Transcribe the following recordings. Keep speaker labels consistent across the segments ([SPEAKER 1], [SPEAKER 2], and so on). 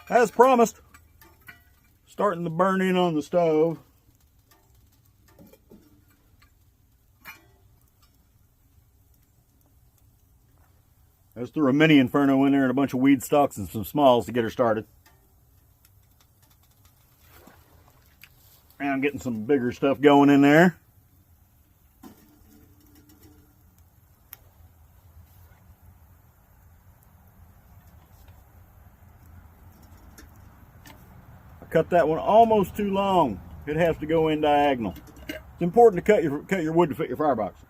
[SPEAKER 1] As promised, starting to burn in on the stove. I just threw a mini inferno in there and a bunch of weed stalks and some smalls to get her started. And I'm getting some bigger stuff going in there. I cut that one almost too long. It has to go in diagonal. It's important to cut your wood to fit your firebox.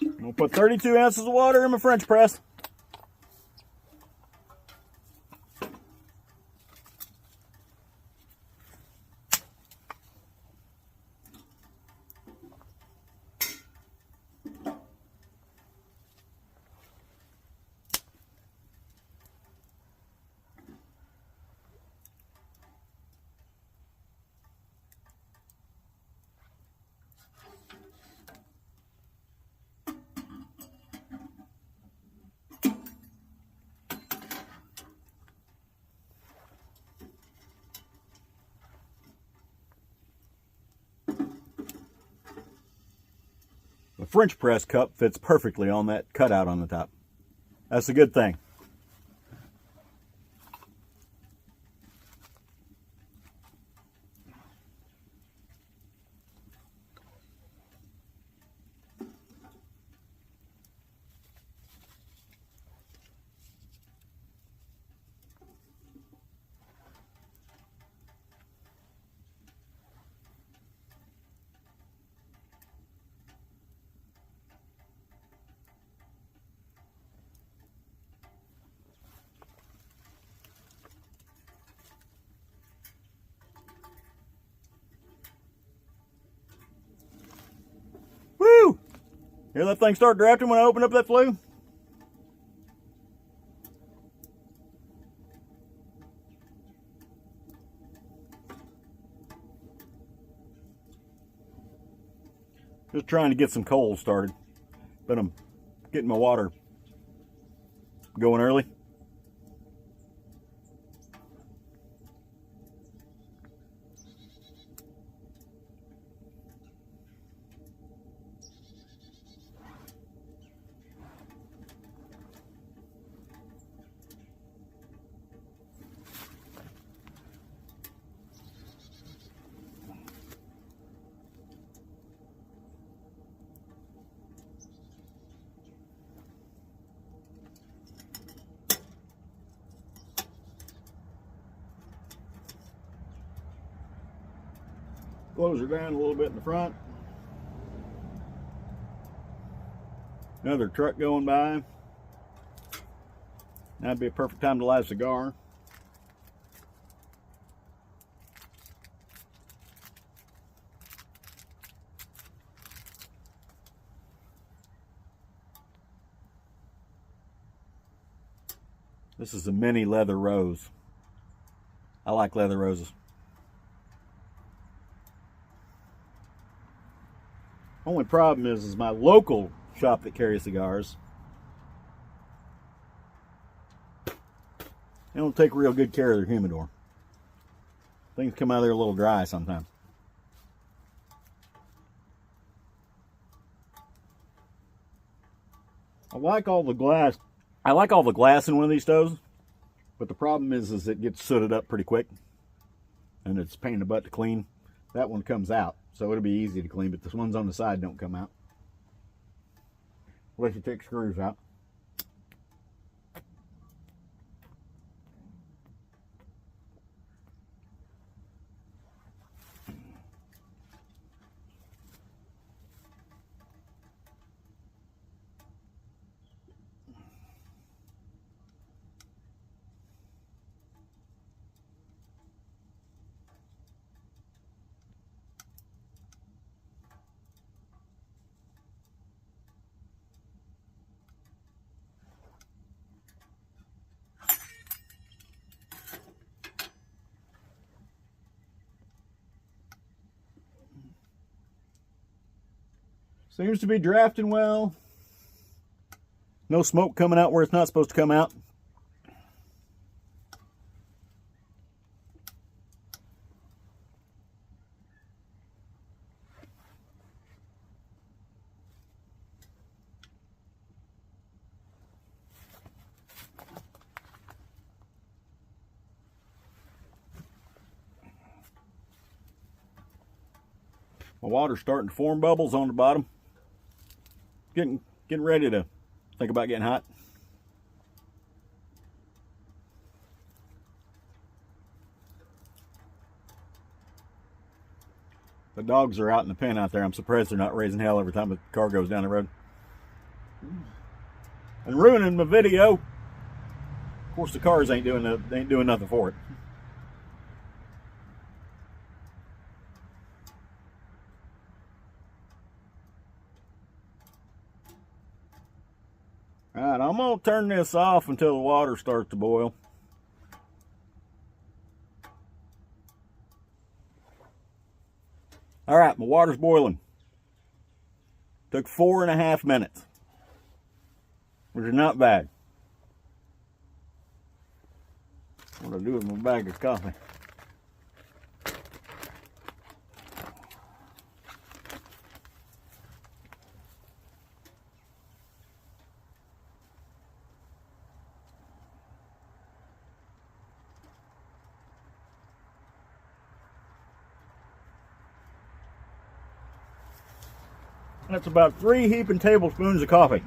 [SPEAKER 1] I'm gonna put 32 ounces of water in my French press. The French press cup fits perfectly on that cutout on the top. That's a good thing. Woo! Hear that thing start drafting when I open up that flue? Just trying to get some coals started, but I'm getting my water going early. Close her down a little bit in the front. Another truck going by. That'd be a perfect time to light a cigar. This is a mini leather rose. I like leather roses. Only problem is my local shop that carries cigars, they don't take real good care of their humidor. Things come out of there a little dry sometimes. I like all the glass in one of these stoves, but the problem is it gets sooted up pretty quick, and it's a pain in the butt to clean. That one comes out, so it'll be easy to clean, but the ones on the side don't come out unless you take screws out. Seems to be drafting well. No smoke coming out where it's not supposed to come out. My water's starting to form bubbles on the bottom. Getting ready to think about getting hot. The dogs are out in the pen out there. I'm surprised they're not raising hell every time the car goes down the road. And ruining my video. Of course, the cars ain't doing nothing for it. All right, I'm gonna turn this off until the water starts to boil. All right, my water's boiling. Took 4.5 minutes, which is not bad. What do I do with my bag of coffee? That's about 3 heaping tablespoons of coffee.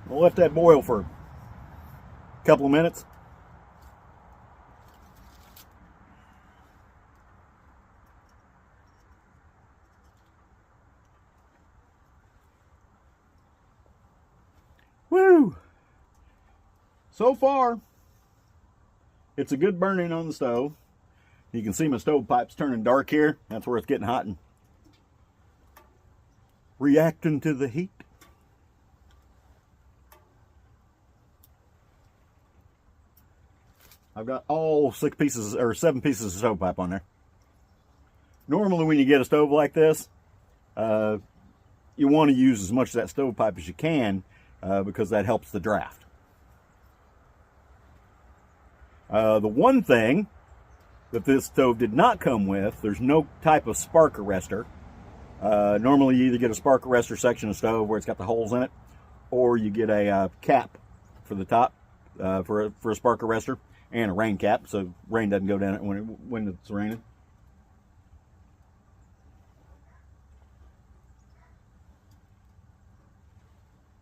[SPEAKER 1] We'll let that boil for a couple of minutes. Woo! So far, it's a good burning on the stove. You can see my stovepipe's turning dark here. That's where it's getting hot and reacting to the heat. I've got all 7 pieces of stovepipe on there. Normally when you get a stove like this, you want to use as much of that stovepipe as you can because that helps the draft. The one thing that this stove did not come with, there's no type of spark arrestor. Normally you either get a spark arrestor section of stove where it's got the holes in it, or you get a cap for the top for a spark arrestor, and a rain cap so rain doesn't go down it when it's raining.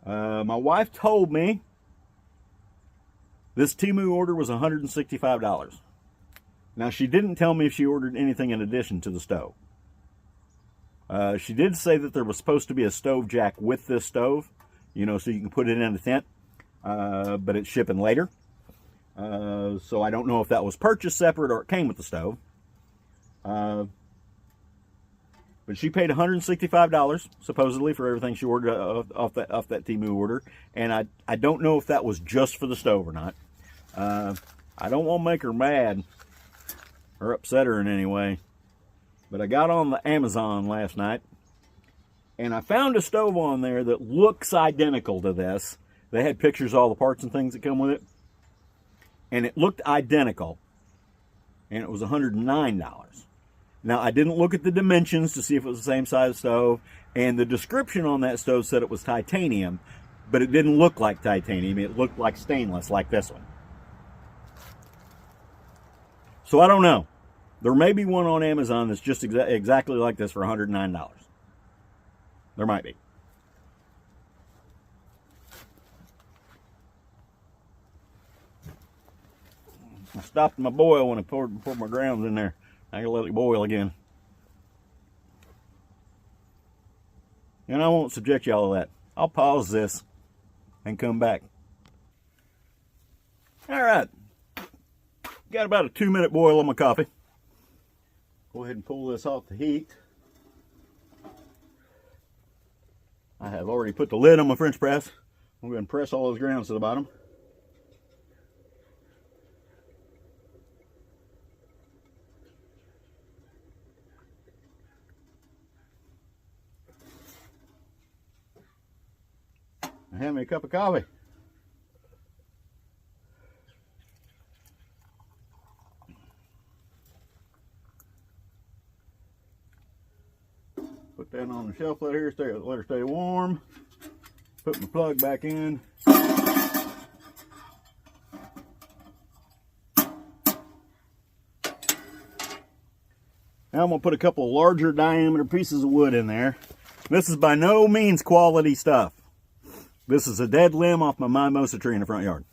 [SPEAKER 1] My wife told me this TEMU order was $165. Now, she didn't tell me if she ordered anything in addition to the stove. She did say that there was supposed to be a stove jack with this stove, you know, so you can put it in a tent, but it's shipping later. So I don't know if that was purchased separate or it came with the stove. But she paid $165 supposedly for everything she ordered off that TEMU order, and I don't know if that was just for the stove or not. I don't want to make her mad or upset her in any way, but I got on the Amazon last night and I found a stove on there that looks identical to this. They had pictures of all the parts and things that come with it, and it looked identical, and it was $109. Now, I didn't look at the dimensions to see if it was the same size stove, and the description on that stove said it was titanium, but it didn't look like titanium. It looked like stainless, like this one. So I don't know. There may be one on Amazon that's just exactly like this for $109. There might be. I stopped my boil when I poured my grounds in there. I gotta let it boil again. And I won't subject you all to that. I'll pause this and come back. All right. Got about a 2-minute boil on my coffee. Go ahead and pull this off the heat. I have already put the lid on my French press. I'm going to press all those grounds to the bottom. have me a cup of coffee. Put that on the shelf let her stay warm. Put my plug back in. Now I'm going to put a couple of larger diameter pieces of wood in there. This is by no means quality stuff. This is a dead limb off my mimosa tree in the front yard.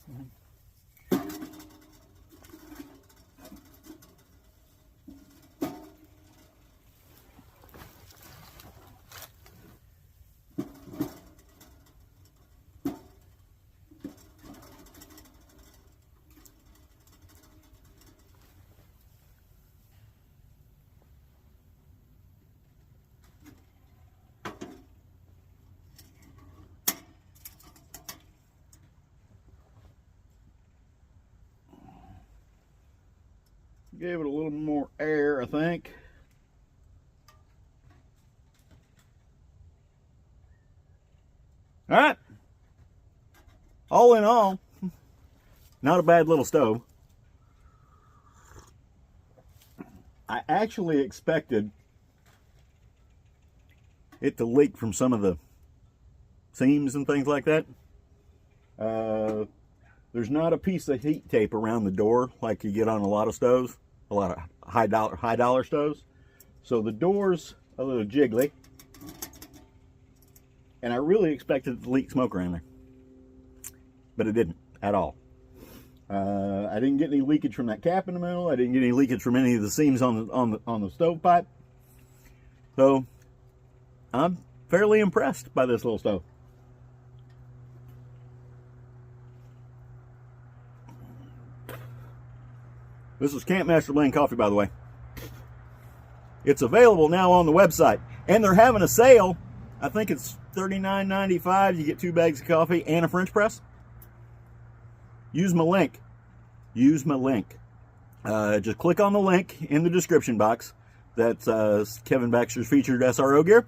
[SPEAKER 1] Give it a little more air, I think. All right. All in all, not a bad little stove. I actually expected it to leak from some of the seams and things like that. There's not a piece of heat tape around the door like you get on a lot of stoves. A lot of high dollar stoves. So the door's a little jiggly. And I really expected it to leak smoke around there. But it didn't at all. I didn't get any leakage from that cap in the middle. I didn't get any leakage from any of the seams on the stovepipe. So I'm fairly impressed by this little stove. This is Camp Master Blend Coffee, by the way. It's available now on the website. And they're having a sale. I think it's $39.95. You get 2 bags of coffee and a French press. Use my link. Use my link. Just click on the link in the description box. That's Kevin Baxter's featured SRO gear.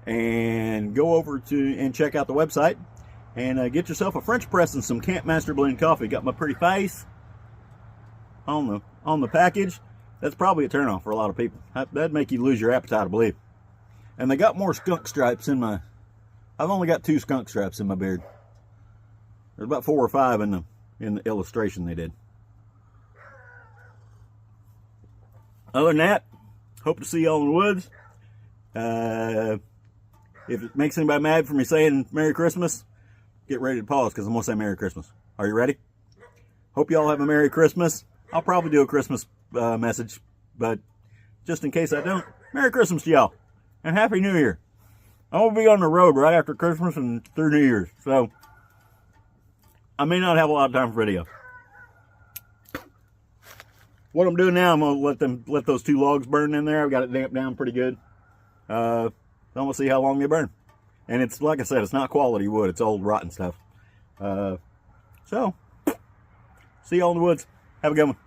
[SPEAKER 1] And go over to and check out the website. And get yourself a French press and some Camp Master Blend Coffee. Got my pretty face on the package. That's probably a turnoff for a lot of people. That'd make you lose your appetite, I believe. And they got more skunk stripes in my... I've only got 2 skunk stripes in my beard. There's about 4 or 5 in the illustration they did. Other than that, hope to see y'all in the woods. If it makes anybody mad for me saying Merry Christmas, get ready to pause because I'm going to say Merry Christmas. Are you ready? Hope y'all have a Merry Christmas. I'll probably do a Christmas message, but just in case I don't, Merry Christmas to y'all, and Happy New Year. I'm going to be on the road right after Christmas and through New Year's, so I may not have a lot of time for video. What I'm doing now, I'm going to let those 2 logs burn in there. I've got it damped down pretty good. I'm going to see how long they burn. And it's, like I said, it's not quality wood. It's old rotten stuff. So, see y'all in the woods. Have a good one.